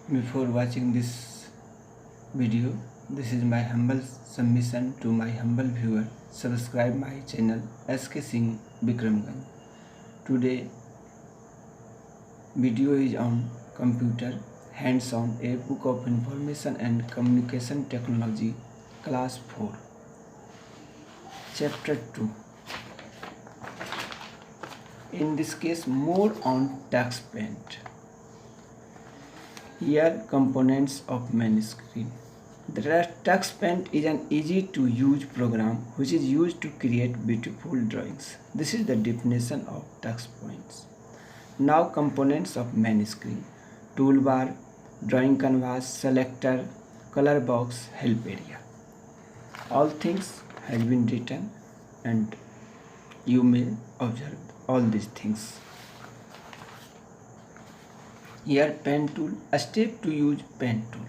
Before watching this video, this is my humble submission to my humble viewer. Subscribe my channel SK Singh Bikramganj. Today video is on computer hands-on, a book of information and communication technology, class 4, chapter 2. In this case, more on TuxPaint. Here, components of main screen. The TuxPaint is an easy to use program which is used to create beautiful drawings. This is the definition of TuxPaint. Now, components of main screen: toolbar, drawing canvas, selector, color box, help area. All things has been written and you may observe all these things. Here, pen tool. A step to use pen tool.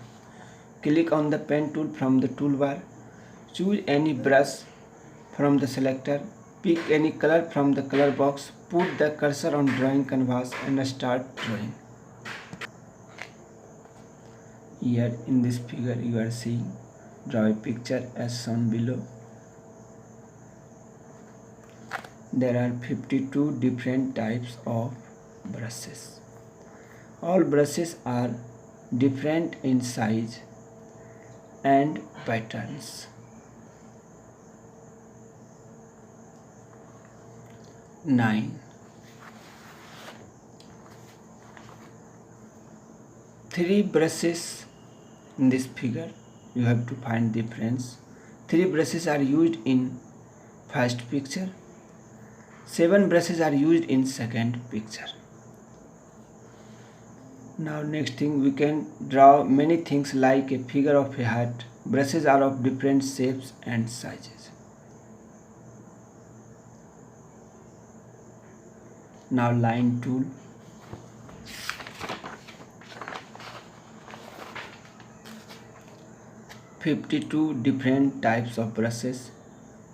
Click on the pen tool from the toolbar. Choose any brush from the selector. Pick any color from the color box. Put the cursor on drawing canvas and start drawing. Here in this figure you are seeing draw a picture as shown below. There are 52 different types of brushes. All brushes are different in size and patterns. 9. 3 brushes in this figure. You have to find difference. 3 brushes are used in first picture. 7 brushes are used in second picture. Now next thing, we can draw many things like a figure of a heart. Brushes are of different shapes and sizes. Now line tool. "52 different types of brushes.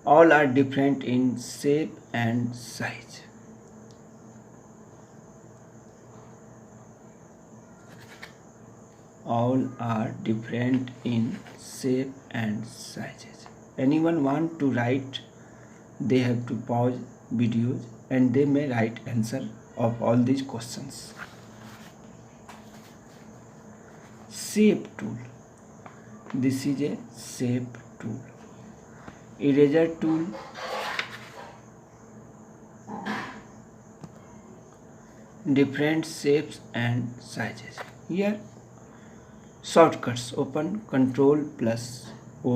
All are different in shape and size." All are different in shape and sizes. Anyone want to write, they have to pause videos and they may write answer of all these questions. Shape tool. This is a shape tool. Eraser tool. Different shapes and sizes. Here shortcuts: open Ctrl plus O,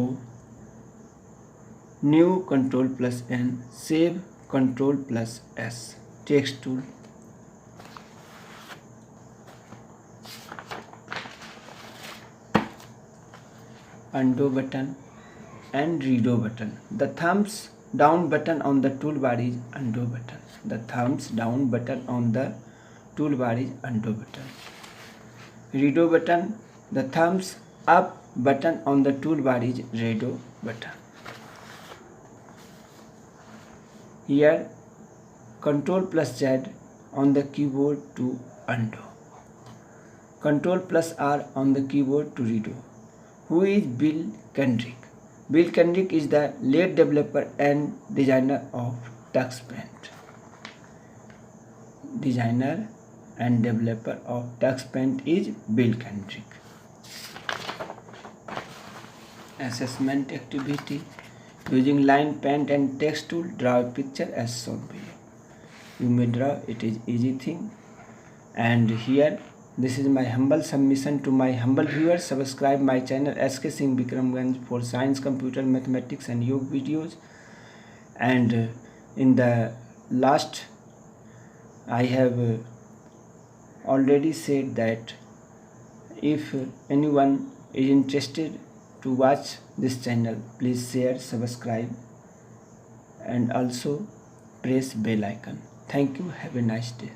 new Ctrl plus N, save Ctrl plus S. Text tool. Undo button and redo button. The thumbs down button on the toolbar is undo button. The thumbs down button on the toolbar is undo button. Redo button. The thumbs up button on the toolbar is redo button. Here Ctrl plus Z on the keyboard to undo. Ctrl plus R on the keyboard to redo. Who is Bill Kendrick? Bill Kendrick is the lead developer and designer of TuxPaint. Designer and developer of TuxPaint is Bill Kendrick. Assessment activity. Using line, paint and text tool, draw a picture as shown below. You may draw, it is easy thing. And here, this is my humble submission to my humble viewers. Subscribe my channel SK Singh Bikramganj for science, computer, mathematics and yoga videos. And in the last, I have already said that if anyone is interested to watch this channel, please share, subscribe and also press bell icon. Thank you. Have a nice day.